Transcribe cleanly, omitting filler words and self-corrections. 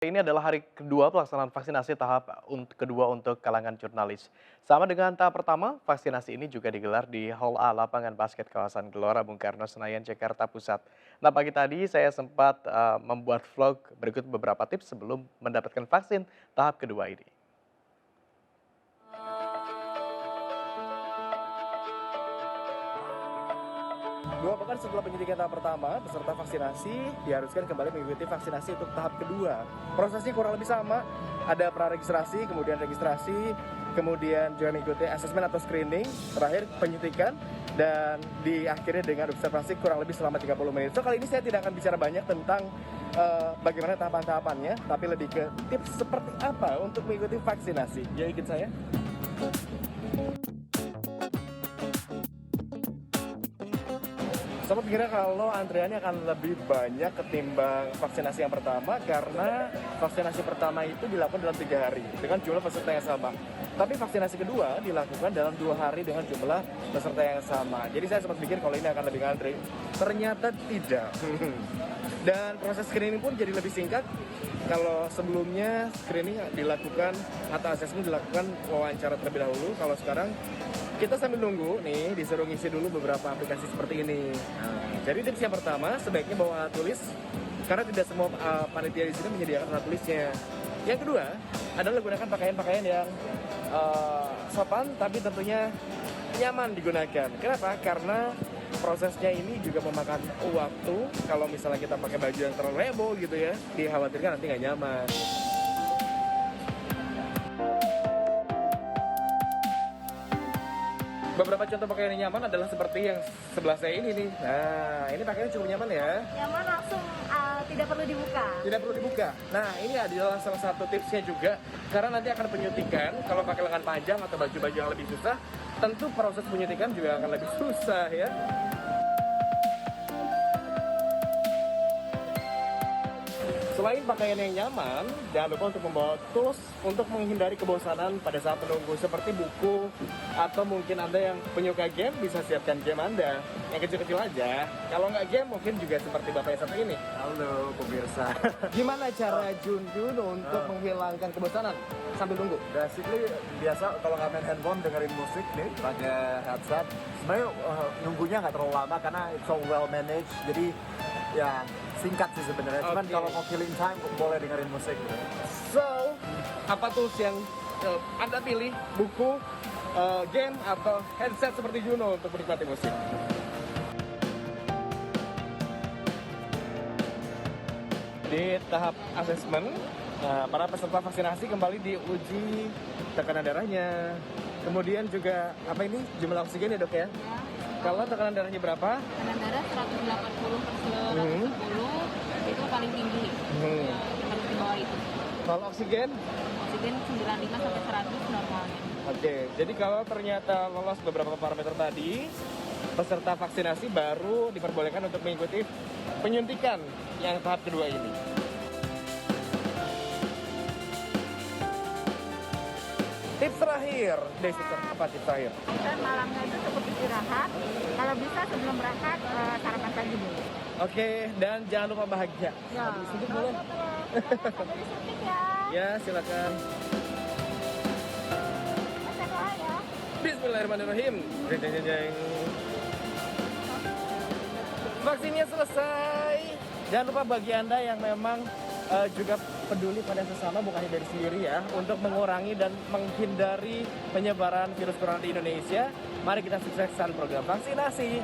Ini adalah hari kedua pelaksanaan vaksinasi tahap kedua untuk kalangan jurnalis. Sama dengan tahap pertama, vaksinasi ini juga digelar di Hall A lapangan basket kawasan Gelora Bung Karno Senayan Jakarta Pusat. Nah, pagi tadi saya sempat membuat vlog berikut beberapa tips sebelum mendapatkan vaksin tahap kedua ini. 2 pekan setelah penyuntikan tahap pertama, peserta vaksinasi diharuskan kembali mengikuti vaksinasi untuk tahap kedua. Prosesnya kurang lebih sama, ada praregistrasi, kemudian registrasi, kemudian juga mengikuti asesmen atau screening, terakhir penyuntikan, dan diakhiri dengan observasi kurang lebih selama 30 menit. So, kali ini saya tidak akan bicara banyak tentang bagaimana tahapan-tahapannya, tapi lebih ke tips seperti apa untuk mengikuti vaksinasi. Ya, ikut saya. Saya pikirnya kalau antriannya akan lebih banyak ketimbang vaksinasi yang pertama karena vaksinasi pertama itu dilakukan dalam 3 hari dengan jumlah peserta yang sama. Tapi vaksinasi kedua dilakukan dalam 2 hari dengan jumlah peserta yang sama. Jadi saya sempat pikir kalau ini akan lebih ngantri. Ternyata tidak. Dan proses screening pun jadi lebih singkat. Kalau sebelumnya screening dilakukan atau asesmen dilakukan wawancara terlebih dahulu, kalau sekarang kita sambil nunggu nih disuruh ngisi dulu beberapa aplikasi seperti ini. Jadi tips yang pertama sebaiknya bawa alat tulis karena tidak semua panitia di sini menyediakan alat tulisnya. Yang kedua adalah gunakan pakaian-pakaian yang sopan tapi tentunya nyaman digunakan. Kenapa? Karena prosesnya ini juga memakan waktu. Kalau misalnya kita pakai baju yang terlalu heboh gitu ya, dikhawatirkan nanti nggak nyaman. Beberapa contoh pakaian yang nyaman adalah seperti yang sebelah saya ini nih. Nah, ini pakaiannya cukup nyaman ya. Nyaman langsung tidak perlu dibuka. Tidak perlu dibuka. Nah, ini adalah salah satu tipsnya juga. Karena nanti akan penyuntikan, kalau pakai lengan panjang atau baju-baju yang lebih susah, tentu proses penyuntikan juga akan lebih susah ya. Selain pakaian yang nyaman, jangan lupa untuk membawa tools untuk menghindari kebosanan pada saat menunggu, seperti buku, atau mungkin Anda yang penyuka game bisa siapkan game Anda yang kecil-kecil aja. Kalau nggak game, mungkin juga seperti Bapak yang satu ini. Halo pemirsa. Gimana cara Junjun untuk menghilangkan kebosanan sambil nunggu? Basically biasa kalau nggak main handphone dengerin musik nih pakai headset. Sebenarnya nunggunya nggak terlalu lama karena it's so well managed. Jadi ya singkat sih sebenarnya. Cuman Oke. kalau mau killing time boleh dengerin musik. Gitu. So, apa tools yang Anda pilih? Buku, game, atau headset seperti Juno untuk menikmati musik? Di tahap asesmen, para peserta vaksinasi kembali diuji tekanan darahnya. Kemudian juga, apa ini? Jumlah oksigen ya dok ya? Ya, Kalau tekanan darahnya berapa? tekanan darah 180/110 itu paling tinggi. Harus di bawah itu. Kalau oksigen? Oksigen 95/100 normalnya. Oke, jadi kalau ternyata lolos beberapa parameter tadi, peserta vaksinasi baru diperbolehkan untuk mengikuti penyuntikan yang tahap kedua ini. Tips terakhir, Desi, apa tips terakhir? Dan malamnya itu cukup istirahat. Kalau bisa sebelum berangkat sarapan pagi dulu. Oke, dan jangan lupa bahagia. Ya. Disuntik boleh? Sampai disuntik ya. Ya, silakan. Saya doa ya. Bismillahirrahmanirrahim. Jeng, jeng, jeng, jeng. Vaksinnya selesai. Jangan lupa bagi Anda yang memang juga peduli pada sesama, bukan hanya dari sendiri ya, untuk mengurangi dan menghindari penyebaran virus corona di Indonesia. Mari kita sukseskan program vaksinasi.